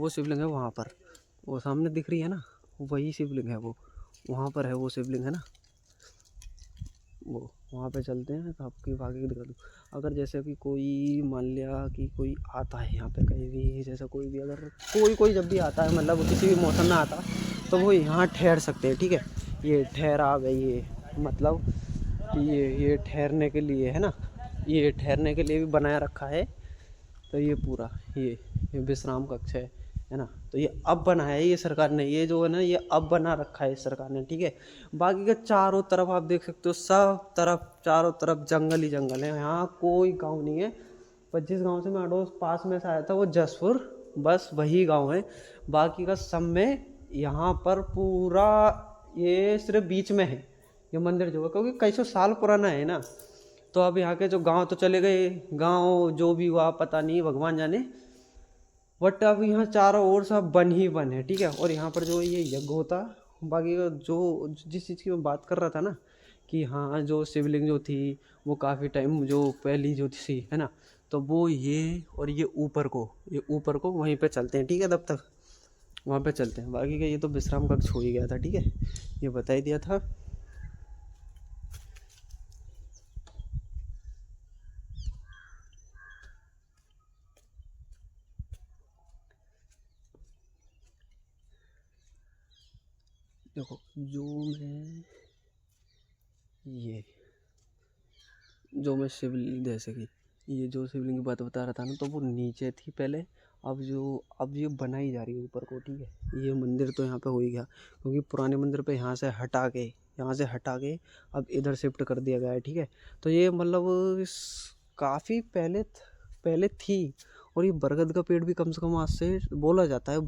वो शिवलिंग है वहाँ पर, वो सामने दिख रही है ना, वही शिवलिंग है वो, वहाँ पर है वो शिवलिंग है ना, वो वहाँ पे चलते हैं तो आपकी आगे दिखा दूँ। अगर जैसे कि कोई मान लिया कि कोई आता है यहाँ पे कहीं भी, जैसे कोई भी अगर कोई जब भी आता है, मतलब किसी भी मौसम में आता तो वो यहाँ ठहर सकते हैं, ठीक है। ये ठहराव है ये, मतलब कि ये ठहरने के लिए है ना, ये ठहरने के लिए भी बनाया रखा है। तो ये पूरा ये विश्राम कक्ष है ना। तो ये अब बना है ये सरकार ने, ये जो है ना ये अब बना रखा है सरकार ने, ठीक है। बाकी का चारों तरफ आप देख सकते हो, सब तरफ चारों तरफ जंगल ही जंगल है, यहाँ कोई गांव नहीं है। पर जिस गांव से मैं अड़ोस पास में से आया था वो जसपुर, बस वही गांव है। बाकी का सब में यहाँ पर पूरा ये सिर्फ बीच में है ये मंदिर जो है, क्योंकि कई सौ साल पुराना है ना। तो अब यहाँ के जो गांव तो चले गए, गांव जो भी हुआ पता नहीं, भगवान जाने। बट अब यहाँ चारों ओर सब बन ही बन है, ठीक है। और यहाँ पर जो ये यज्ञ होता, बाकी का जो जिस चीज़ की मैं बात कर रहा था ना, कि हाँ जो शिवलिंग जो थी वो काफ़ी टाइम जो पहली जो थी है ना, तो वो ये और ये ऊपर को वहीं पे चलते हैं, ठीक है। तब तक वहाँ पे चलते हैं, बाकी का ये तो विश्राम कक्ष हो ही गया था, ठीक है, ये बता ही दिया था। देखो जो मैं ये जो मैं शिवलिंग, जैसे कि ये जो शिवलिंग की बात बता रहा था ना, तो वो नीचे थी पहले। अब ये बनाई जा रही है ऊपर को, ठीक है। ये मंदिर तो यहाँ पे हो ही गया, क्योंकि पुराने मंदिर पे यहाँ से हटा के अब इधर शिफ्ट कर दिया गया है, ठीक है। तो ये मतलब काफ़ी पहले थी। और ये बरगद का पेड़ भी कम से कम आज से बोला जाता है,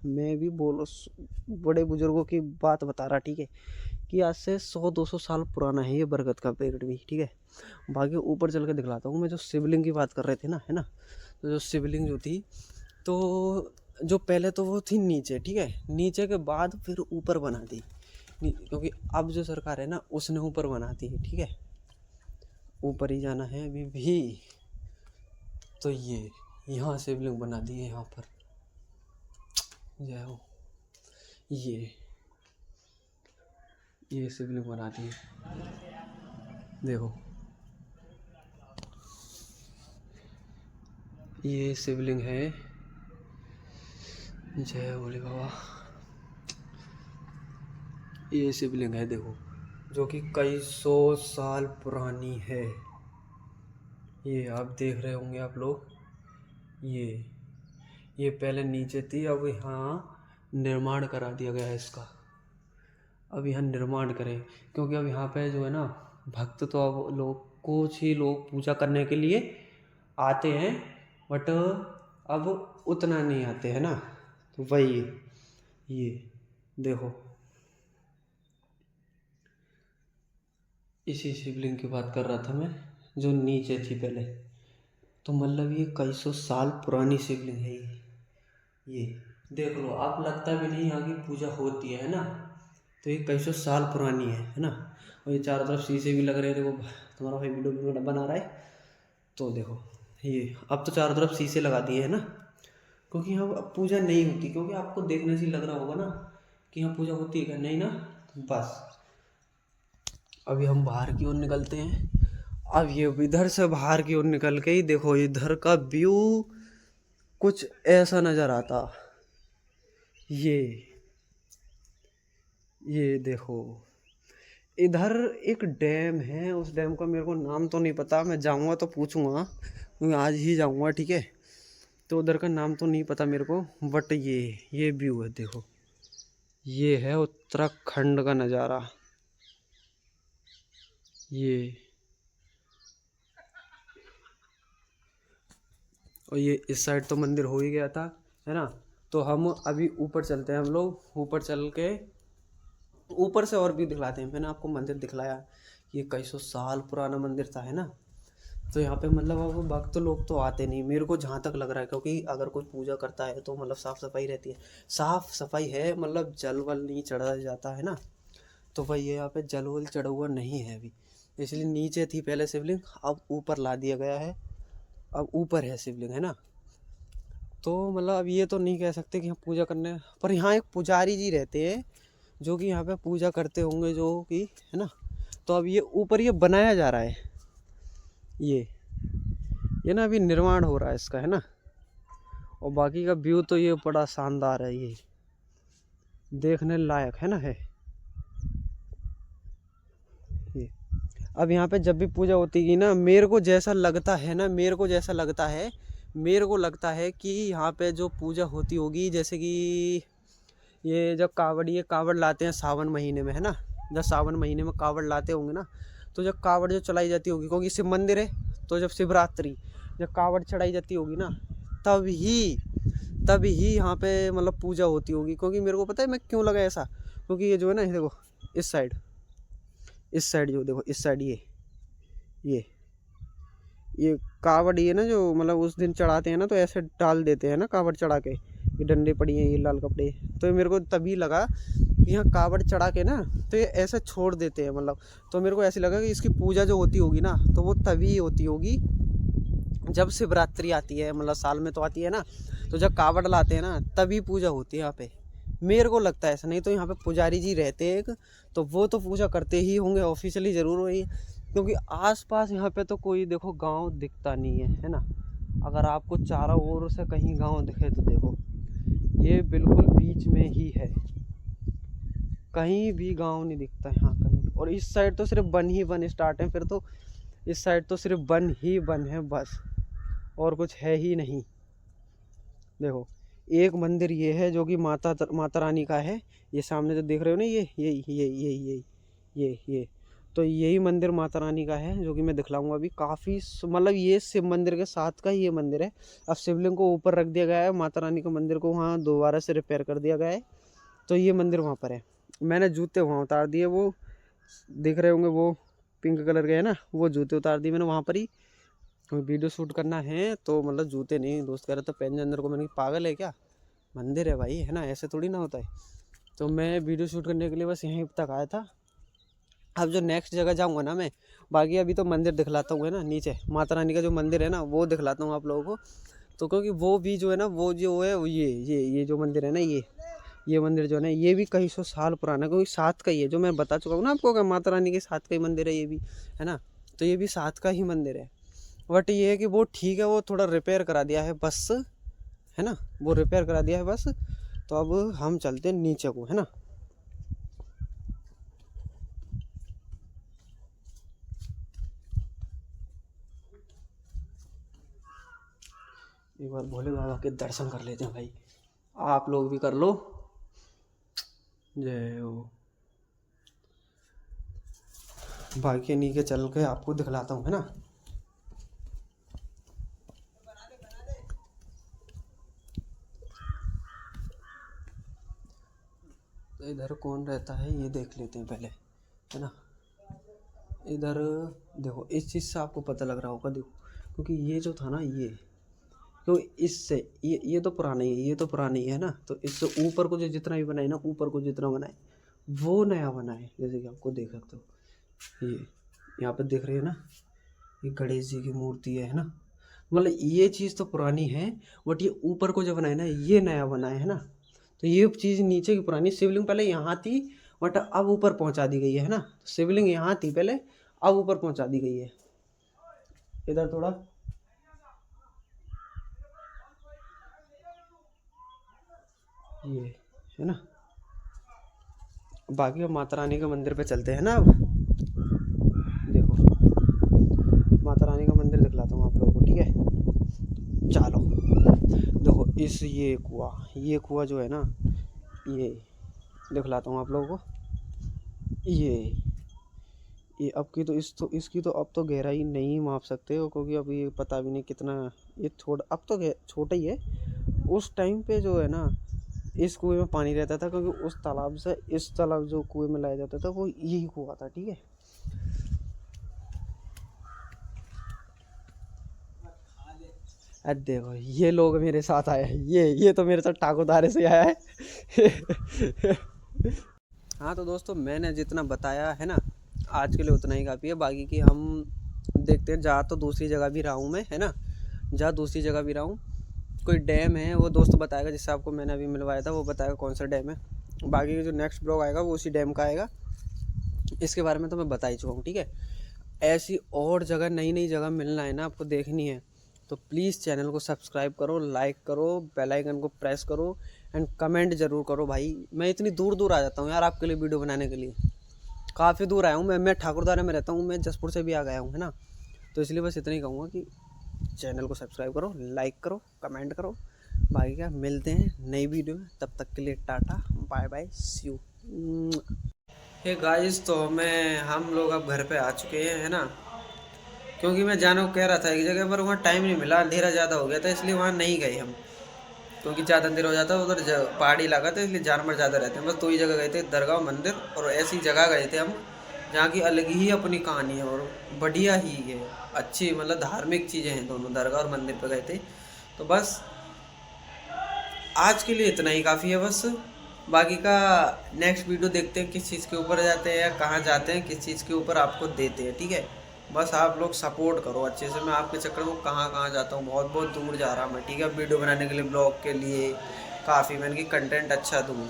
मैं भी बड़े बुजुर्गों की बात बता रहा, ठीक है, कि आज से 100-200 साल पुराना है ये बरगद का पेड़ भी, ठीक है। बाकी ऊपर चल के दिखलाता हूँ मैं, जो शिवलिंग की बात कर रहे थे ना, है ना। तो जो शिवलिंग जो थी, तो जो पहले तो वो थी नीचे, ठीक है, नीचे के बाद फिर ऊपर बना दी, क्योंकि अब जो सरकार है ना उसने ऊपर बना दी है, ठीक है। ऊपर ही जाना है अभी भी। तो ये यहाँ शिवलिंग बना दी है यहाँ पर, जय हो। ये शिवलिंग बना दी है, देखो ये शिवलिंग है, जय भोले बाबा। ये शिवलिंग है देखो, जो कि कई सौ साल पुरानी है। ये आप देख रहे होंगे आप लोग, ये पहले नीचे थी, अब यहाँ निर्माण करा दिया गया है इसका। अब यहाँ निर्माण करें, क्योंकि अब यहाँ पे जो है ना भक्त, तो अब लोग कुछ ही लोग पूजा करने के लिए आते हैं, बट अब उतना नहीं आते हैं ना। तो वही ये देखो, इसी शिवलिंग की बात कर रहा था मैं, जो नीचे थी पहले। तो मतलब ये कई सौ साल पुरानी शिवलिंग है ये देख लो आप, लगता भी नहीं यहाँ की पूजा होती है ना। तो ये कई सौ साल पुरानी है ना। और ये चारों तरफ शीशे भी लग रहे हैं, देखो तुम्हारा भाई वीडियो बना रहा है। तो देखो ये अब तो चारों तरफ शीशे लगा दिए है ना, क्योंकि यहाँ अब पूजा नहीं होती, क्योंकि आपको देखने से लग रहा होगा ना कि यहाँ पूजा होती है क्या, नहीं ना। तो बस अभी हम बाहर की ओर निकलते हैं। अब ये इधर से बाहर की ओर निकल के ही देखो, इधर का व्यू कुछ ऐसा नज़र आता। ये ये देखो, इधर एक डैम है, उस डैम का मेरे को नाम तो नहीं पता, मैं जाऊंगा तो पूछूंगा, क्योंकि आज ही जाऊंगा, ठीक है। तो उधर का नाम तो नहीं पता मेरे को, बट ये व्यू है देखो, ये है उत्तराखंड का नज़ारा। ये और ये इस साइड तो मंदिर हो ही गया था, है ना। तो हम अभी ऊपर चलते हैं, हम लोग ऊपर चल के ऊपर से और भी दिखलाते हैं। मैंने आपको मंदिर दिखलाया, ये कई सौ साल पुराना मंदिर था, है ना। तो यहाँ पे मतलब अब भक्त लोग तो आते नहीं मेरे को जहाँ तक लग रहा है, क्योंकि अगर कोई पूजा करता है तो मतलब साफ़ सफाई रहती है, साफ़ सफाई है, मतलब जल वल नहीं चढ़ाया जाता है ना। तो भाई ये यहाँ पे जल वल चढ़ा हुआ नहीं है अभी, इसलिए नीचे थी पहले शिवलिंग, अब ऊपर ला दिया गया है, अब ऊपर है शिवलिंग, है ना। तो मतलब अब ये तो नहीं कह सकते कि हम पूजा करने, पर यहाँ एक पुजारी जी रहते हैं जो कि यहाँ पे पूजा करते होंगे, जो कि है ना। तो अब ये ऊपर ये बनाया जा रहा है, ये ना अभी निर्माण हो रहा है इसका, है ना। और बाकी का व्यू तो ये बड़ा शानदार है, ये देखने लायक है ना, है ये। अब यहाँ पे जब भी पूजा होती है ना, मेरे को जैसा लगता है ना, मेरे को लगता है कि यहाँ पे जो पूजा होती होगी, जैसे कि ये जब कावड़ लाते हैं सावन महीने में, है ना। जब सावन महीने में कावड़ लाते होंगे ना, तो जब कावड़ जो चलाई जाती होगी, क्योंकि शिव मंदिर है, तो जब शिवरात्रि जब कावड़ चढ़ाई जाती होगी ना, तब ही यहाँ पे मतलब पूजा होती होगी। क्योंकि मेरे को पता है मैं क्यों लगा ऐसा, क्योंकि ये जो है ना, ये देखो इस साइड जो देखो, इस साइड ये कावड़, ये ना जो मतलब उस दिन चढ़ाते हैं ना, तो ऐसे डाल देते हैं ना कावड़ चढ़ा के, ये डंडे पड़ी हैं, ये लाल कपड़े। तो मेरे को तभी लगा कि यहाँ कावड़ चढ़ा के ना, तो ये ऐसे छोड़ देते हैं मतलब। तो मेरे को ऐसे लगा कि इसकी पूजा जो होती होगी ना, तो वो तभी होती होगी जब शिवरात्रि आती है, मतलब साल में तो आती है ना। तो जब कावड़ लाते हैं ना, तभी पूजा होती है यहाँ पे, मेरे को लगता है ऐसा। नहीं तो यहाँ पे पुजारी जी रहते हैं एक, तो वो तो पूजा करते ही होंगे, ऑफिशियली ज़रूर हुई। क्योंकि आसपास यहाँ पे तो कोई देखो गांव दिखता नहीं है ना। अगर आपको चारों ओर से कहीं गांव दिखे तो देखो, ये बिल्कुल बीच में ही है, कहीं भी गांव नहीं दिखता यहाँ कहीं। और इस साइड तो सिर्फ वन ही वन स्टार्ट है, फिर तो इस साइड तो सिर्फ वन ही वन है बस, और कुछ है ही नहीं। देखो एक मंदिर ये है जो कि माता रानी का है, ये सामने जो देख रहे हो ना, ये तो यही मंदिर माता रानी का है, जो कि मैं दिखलाऊंगा अभी। काफ़ी मतलब ये शिव मंदिर के साथ का ही ये मंदिर है। अब शिवलिंग को ऊपर रख दिया गया है, माता रानी के मंदिर को वहाँ दोबारा से रिपेयर कर दिया गया है, तो ये मंदिर वहाँ पर है। मैंने जूते वहाँ उतार दिए, वो दिख रहे होंगे, वो पिंक कलर के है ना, वो जूते उतार दिए मैंने वहाँ पर ही। वीडियो शूट करना है तो मतलब जूते नहीं, दोस्त कह रहा था पहन अंदर को, मैंने पागल है क्या, मंदिर है भाई, है ना, ऐसे थोड़ी ना होता है। तो मैं वीडियो शूट करने के लिए बस यहीं तक आया था। अब जो नेक्स्ट जगह जाऊंगा ना मैं, बाकी अभी तो मंदिर दिखलाता हूँ, है ना, नीचे माता रानी का जो मंदिर है ना, वो दिखलाता हूँ आप लोगों को। तो क्योंकि वो भी जो है ना, वो जो है ये जो मंदिर है ना, ये मंदिर जो है ना, ये भी कई सौ साल पुराना, क्योंकि साथ का ही है, जो मैं बता चुका हूँ ना आपको, माता रानी के साथ का ही मंदिर है ये भी, है ना। तो ये भी साथ का ही मंदिर है, बट ये है कि वो ठीक है, वो थोड़ा रिपेयर करा दिया है बस, है ना, वो रिपेयर करा दिया है बस। तो अब हम चलते हैं नीचे को, है ना। एक बार भोले बाबा के दर्शन कर लेते हैं भाई, आप लोग भी कर लो, जय हो। बाकी नीचे चल के आपको दिखलाता हूँ, है ना। तो इधर कौन रहता है ये देख लेते हैं पहले, है ना। इधर देखो, इस चीज़ से आपको पता लग रहा होगा, देखो, क्योंकि ये जो था ना, ये तो इससे ये तो पुराना ही है, ये तो पुरानी है ना। तो इससे ऊपर को जो जितना भी बनाए ना, ऊपर को जितना बनाए वो नया बना है, जैसे कि आपको देख सकते हो, ये यहाँ पे देख रहे हैं ना, ये गणेश जी की मूर्ति है ना। मतलब ये चीज़ तो पुरानी है, बट ये ऊपर को जो बनाए ना, ये नया बना है ना। तो ये चीज़ नीचे की पुरानी, शिवलिंग पहले यहाँ थी, बट अब ऊपर पहुँचा दी गई है ना। शिवलिंग यहाँ थी पहले, अब ऊपर पहुँचा दी गई है। इधर थोड़ा ये है ना। बाकी अब माता रानी के मंदिर पे चलते हैं ना। अब देखो माता रानी का मंदिर दिखलाता हूँ आप लोगों को, ठीक है, चलो। देखो इस ये कुआं जो है ना, ये दिखलाता हूँ आप लोगों को। ये अब की तो इसकी तो अब तो गहराई नहीं माप सकते हो, क्योंकि अब ये पता भी नहीं कितना, ये थोड़ा अब तो छोटा ही है। उस टाइम पे जो है ना, इस कुएं में पानी रहता था, क्योंकि उस तालाब से इस तालाब जो कुएं में लाया जाता था, वो यही कुआं था, ठीक है। अरे देखो ये लोग मेरे साथ आए हैं, ये तो मेरे साथ टाकोदारे से आया है। हाँ तो दोस्तों, मैंने जितना बताया है ना, आज के लिए उतना ही काफ़ी है। बाकी की हम देखते हैं, जा तो दूसरी जगह भी रहा हूँ मैं, है ना, जा दूसरी जगह भी रहा हूँ, कोई डैम है, वो दोस्त बताएगा जिससे आपको मैंने अभी मिलवाया था, वो बताएगा कौन सा डैम है। बाकी जो नेक्स्ट ब्लॉग आएगा वो उसी डैम का आएगा। इसके बारे में तो मैं बता ही चुका हूँ, ठीक है। ऐसी और जगह, नई नई जगह मिलना है ना आपको, देखनी है तो प्लीज़ चैनल को सब्सक्राइब करो, लाइक करो, बेल आइकन को प्रेस करो एंड कमेंट ज़रूर करो भाई। मैं इतनी दूर दूर आ जाता हूँ यार आपके लिए वीडियो बनाने के लिए, काफ़ी दूर आया हूँ मैं ठाकुरद्वारा में रहता हूँ, मैं जसपुर से भी आ गया हूँ, है ना। तो इसलिए बस इतना ही कहूँगा कि चैनल को सब्सक्राइब करो, लाइक करो, कमेंट करो। बाकी क्या, मिलते हैं नई वीडियो में, तब तक के लिए tata bye bye, see you. Hey guys, तो हम लोग अब घर पे आ चुके हैं, है ना। क्योंकि मैं जाना को कह रहा था एक जगह पर, वहाँ टाइम नहीं मिला, अंधेरा ज़्यादा हो गया था, इसलिए वहाँ नहीं गए हम। क्योंकि ज़्यादा अंधेरा हो जाता है उधर, पहाड़ी इलाका था, इसलिए जानवर ज़्यादा रहते हैं। बस दो ही जगह गए थे, दरगाह मंदिर, और ऐसी जगह गए थे हम जहाँ की अलग ही अपनी कहानी है और बढ़िया ही है, अच्छी मतलब धार्मिक चीज़ें हैं दोनों, दरगाह और मंदिर पर गए थे। तो बस आज के लिए इतना ही काफ़ी है बस। बाकी का नेक्स्ट वीडियो देखते हैं किस चीज़ के ऊपर जाते हैं या कहाँ जाते हैं, किस चीज़ के ऊपर आपको देते हैं, ठीक है। बस आप लोग सपोर्ट करो अच्छे से। मैं आपके चक्कर में कहाँ कहाँ जाता हूँ, बहुत बहुत दूर जा रहा मैं, ठीक है, वीडियो बनाने के लिए, ब्लॉग के लिए काफ़ी, मैंने कि कंटेंट अच्छा दूँ।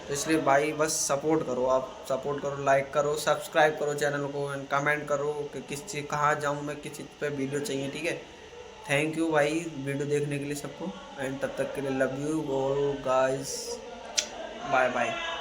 तो इसलिए भाई बस सपोर्ट करो, आप सपोर्ट करो, लाइक करो, सब्सक्राइब करो चैनल को एंड कमेंट करो कि किस चीज़, कहाँ जाऊँ मैं, किस चीज़ पर वीडियो चाहिए, ठीक है। थैंक यू भाई वीडियो देखने के लिए सबको, एंड तब तक के लिए love you all guys, bye bye.